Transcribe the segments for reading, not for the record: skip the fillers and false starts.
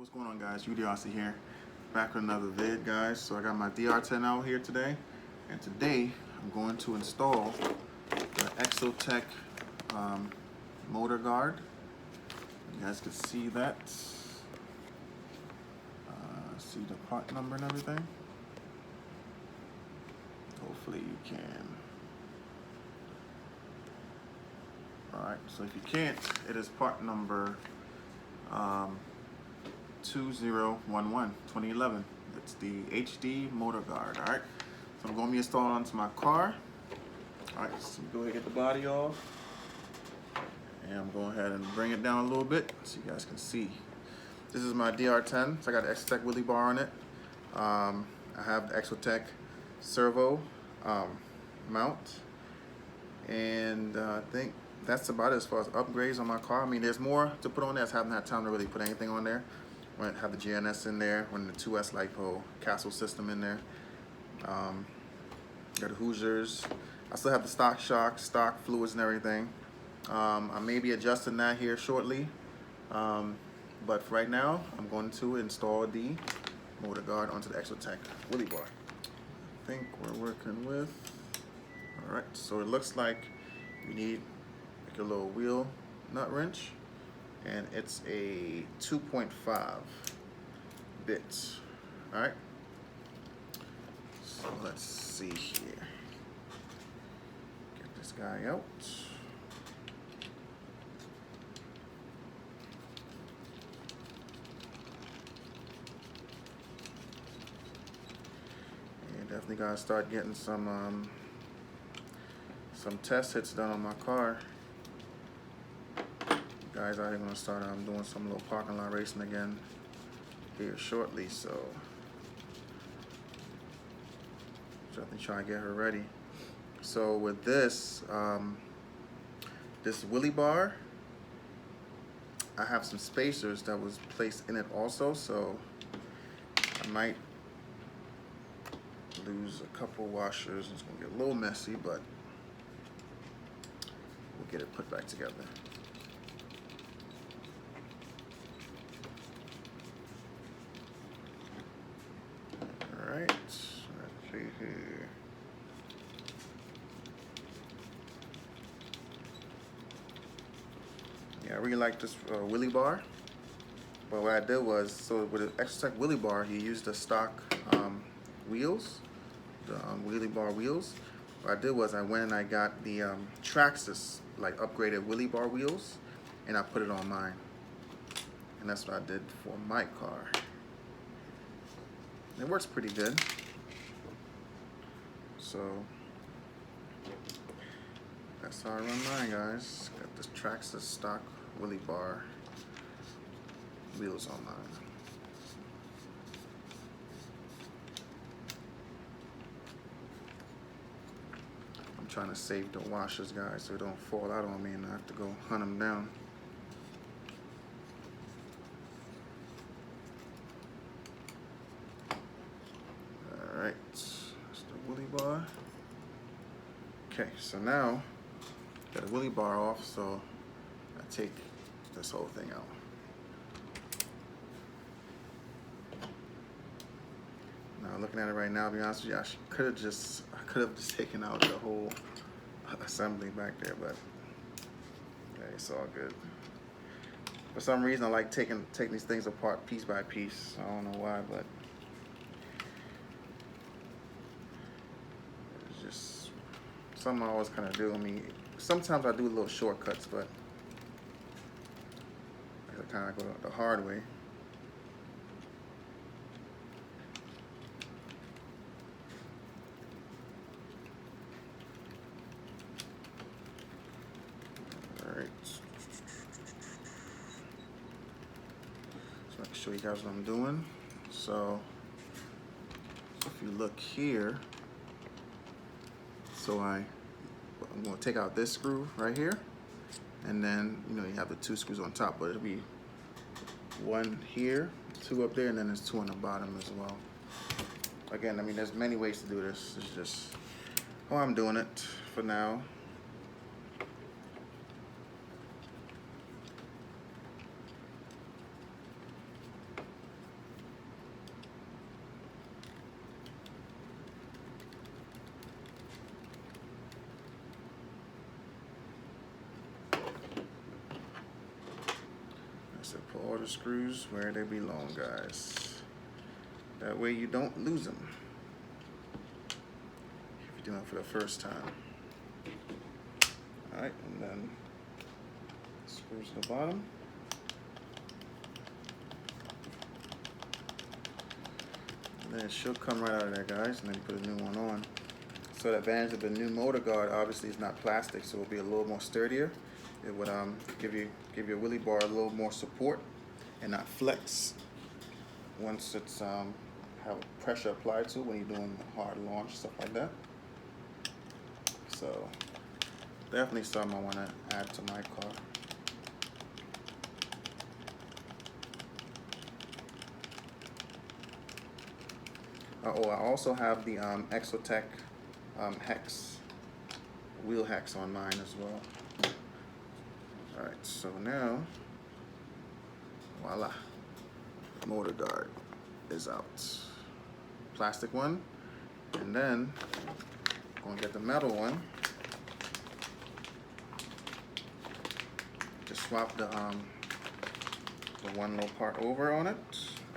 What's going on, guys? UDRC here, back with another vid, guys. So I got my DR10 out here today, and today I'm going to install the exotek motor guard. You guys can see that. See the part number and everything. Hopefully you can. Alright, so if you can't, it is part number 2011. It's the HD motor guard. Alright, so I'm going to be installing onto my car. Alright, so go ahead and get the body off. And I'm going ahead and bring it down a little bit so you guys can see. This is my DR10, so I got the exotek wheelie bar on it. I have the exotek servo mount. And I think that's about it as far as upgrades on my car. I mean, there's more to put on there. I just haven't had time to really put anything on there. I have the GNS in there, the 2S LiPo castle system in there. Got the Hoosiers. I still have the stock shocks, stock fluids and everything. I may be adjusting that here shortly. But for right now, I'm going to install the motor guard onto the exotek wheelie bar. I think we're working with, all right, so it looks like you need like a little wheel nut wrench, and it's a 2.5 bits. All right, so let's see here. Get this guy out. And definitely gotta start getting some test hits done on my car. Guys out here gonna start doing some little parking lot racing again here shortly, so definitely trying to get her ready. So with this this wheelie bar, I have some spacers that was placed in it also, so I might lose a couple washers. It's gonna get a little messy, but we'll get it put back together. Alright, let's see here. Yeah, I really like this wheelie bar. But what I did was, so with the exotek wheelie bar, he used the stock wheels, the wheelie bar wheels. What I did was I went and I got the Traxxas, like upgraded wheelie bar wheels, and I put it on mine. And that's what I did for my car. It works pretty good. So that's how I run mine, guys. Got this Traxxas stock wheelie bar wheels on mine. I'm trying to save the washers, guys, so they don't fall out on me and I have to go hunt them down. Alright, that's the wheelie bar. Okay, so now got the wheelie bar off, so I take this whole thing out. Now looking at it right now, to be honest with you, I could have just taken out the whole assembly back there, but okay, it's all good. For some reason, I like taking these things apart piece by piece. I don't know why, but it's just something I always kind of do. I mean, sometimes I do little shortcuts, but I kind of go the hard way. So I can show you guys what I'm doing. So if you look here, so I'm going to take out this screw right here, and then you have the 2 screws on top, but it'll be 1 here, 2 up there, and then there's 2 on the bottom as well. Again, I mean, there's many ways to do this. It's just how I'm doing it for now. all the screws where they belong, guys. That way you don't lose them if you're doing it for the first time. All right, and then screws to the bottom. And then it should come right out of there, guys, and then you put a new one on. So the advantage of the new motor guard obviously is not plastic, so it'll be a little more sturdier. It would give your wheelie bar a little more support and not flex once it's have pressure applied to it when you're doing a hard launch, stuff like that. So definitely something I want to add to my car. Oh, I also have the Exotek hex, wheel hex on mine as well. Alright, so now, voila, motor guard is out. Plastic one, and then I'm gonna get the metal one. Just swap the one little part over on it,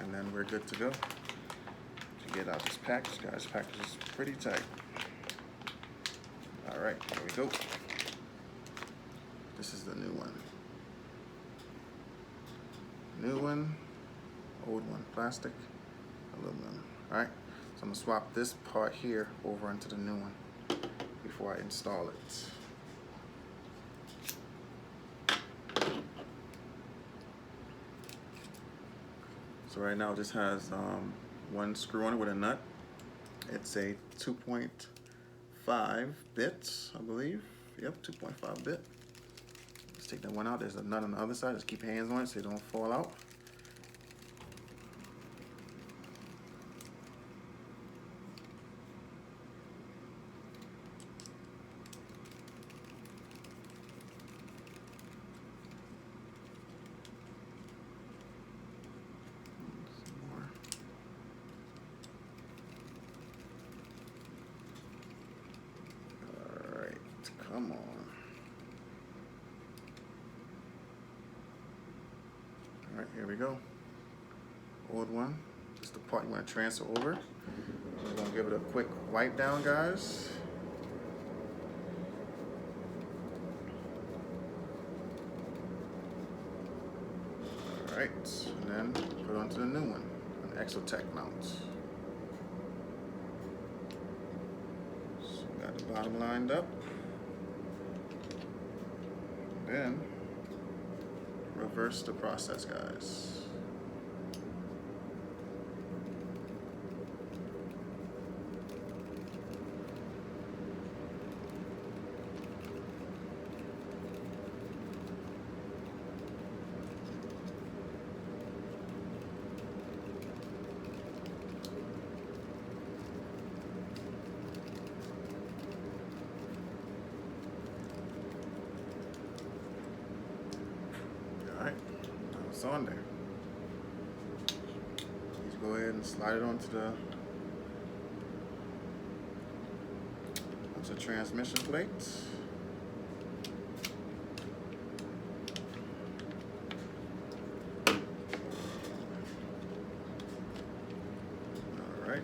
and then we're good to go. To get out this package, guys. This package is pretty tight. All right, here we go. This is the new one. New one, old one, plastic, aluminum. All right, so I'm gonna swap this part here over into the new one before I install it. So right now this has one screw on it with a nut. It's a 2.5 bit, I believe. Yep, 2.5 bit. Let's take that one out. There's a nut on the other side. Just keep your hands on it so they don't fall out. Come on. All right, here we go. Old one. Just the part you want to transfer over. We're going to give it a quick wipe down, guys. All right, and then put it onto the new one, an exotek mount. So we got the bottom lined up. Then reverse the process, guys. It's on there. Just go ahead and slide it onto the transmission plate. All right.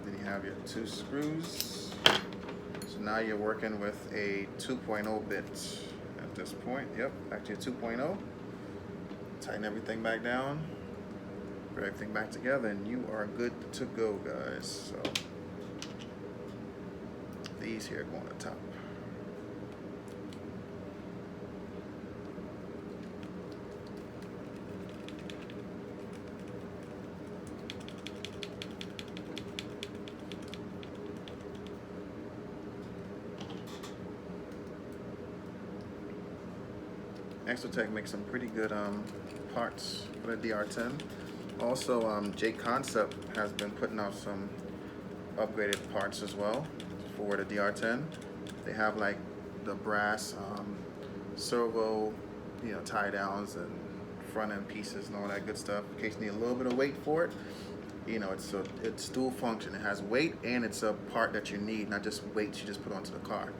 Then you have your two screws. So now you're working with a 2.0 bit at this point. Yep, back to your 2.0. Tighten everything back down, put everything back together, and you are good to go, guys. So these here go on the top. Exotek makes some pretty good parts for the DR10. Also, J Concept has been putting out some upgraded parts as well for the DR10. They have like the brass servo, tie downs and front end pieces and all that good stuff. In case you need a little bit of weight for it, it's dual function. It has weight and it's a part that you need, not just weights you just put onto the car,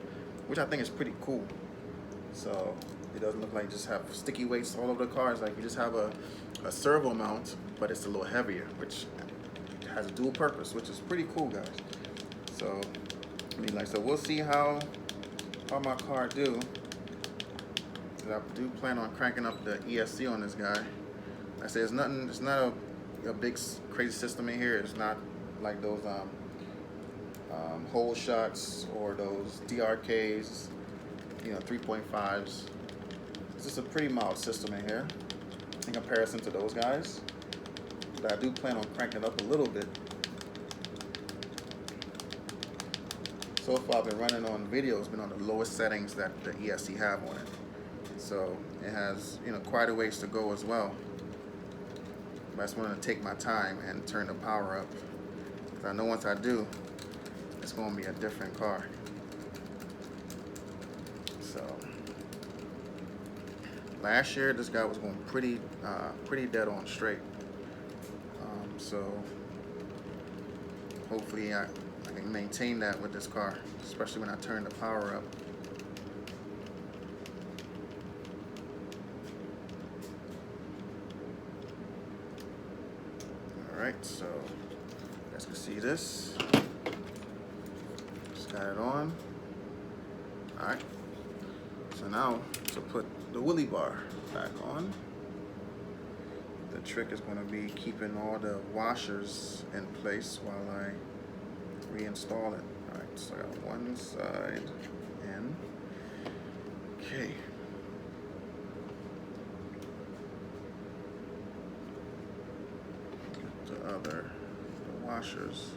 which I think is pretty cool. So It doesn't look like you just have sticky weights all over the car. It's like you just have a servo mount, but it's a little heavier, which has a dual purpose, which is pretty cool, guys. So, I mean, like, so we'll see how my car do. I do plan on cranking up the ESC on this guy. Like I say, it's nothing. It's not a big crazy system in here. It's not like those whole shots or those DRKs, you know, 3.5s. It's just a pretty mild system in here in comparison to those guys. But I do plan on cranking it up a little bit. So far, I've been running on videos, been on the lowest settings that the ESC have on it. So it has, you know, quite a ways to go as well. But I just wanted to take my time and turn the power up, because I know once I do, it's going to be a different car. So last year, this guy was going pretty dead on straight. So hopefully I can maintain that with this car, especially when I turn the power up. Alright, so you guys can see this. Just got it on. Alright, so now to put the wheelie bar back on. The trick is going to be keeping all the washers in place while I reinstall it. Alright, so I got one side in. Okay. The washers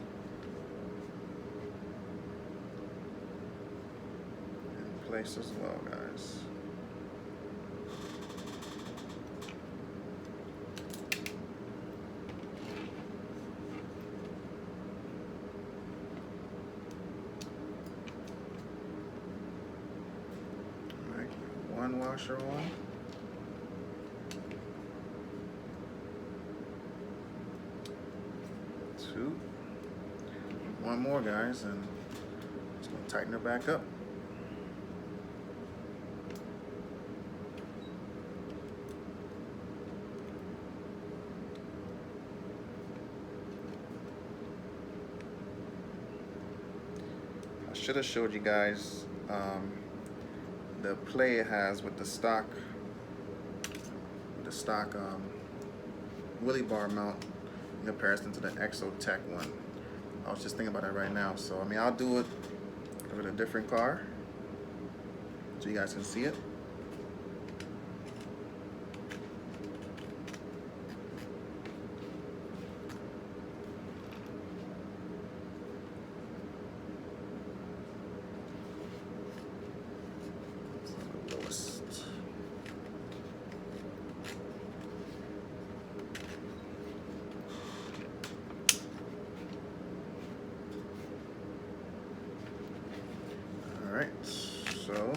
in place as well, guys. All right, one washer on. One more, guys, and just gonna tighten her back up. I should have showed you guys the play it has with the stock wheelie bar mount in comparison to the exotek one. I was just thinking about that right now. So, I mean, I'll do it with a different car so you guys can see it. The lowest. Alright, so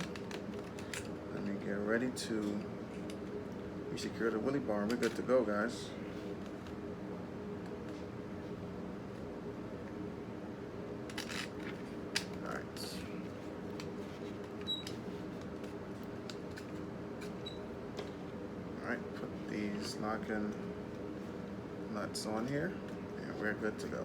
let me get ready to resecure the wheelie bar and we're good to go, guys. Alright. Alright, put these locking nuts on here and we're good to go.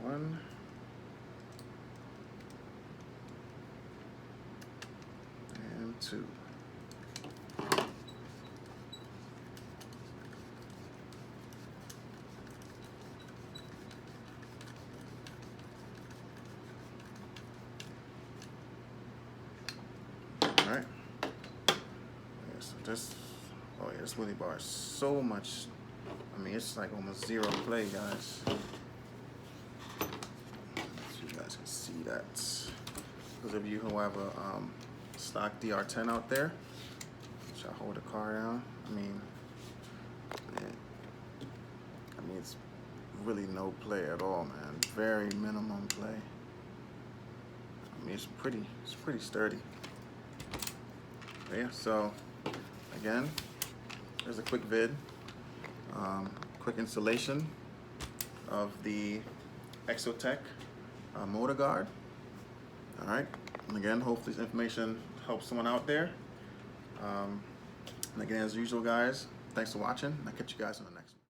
One and two. All right. Yeah, so this, oh yeah, this wheelie bar is so much. I mean, it's like almost zero play, guys. Can see that. Those of you who have a stock DR10 out there, should I hold the car down? I mean, it's really no play at all, man. Very minimum play. I mean, it's pretty sturdy. But yeah, so again, there's a quick vid, quick installation of the exotek motor guard. All right, and again, hope this information helps someone out there. And again, as usual, guys, thanks for watching. I'll catch you guys on the next.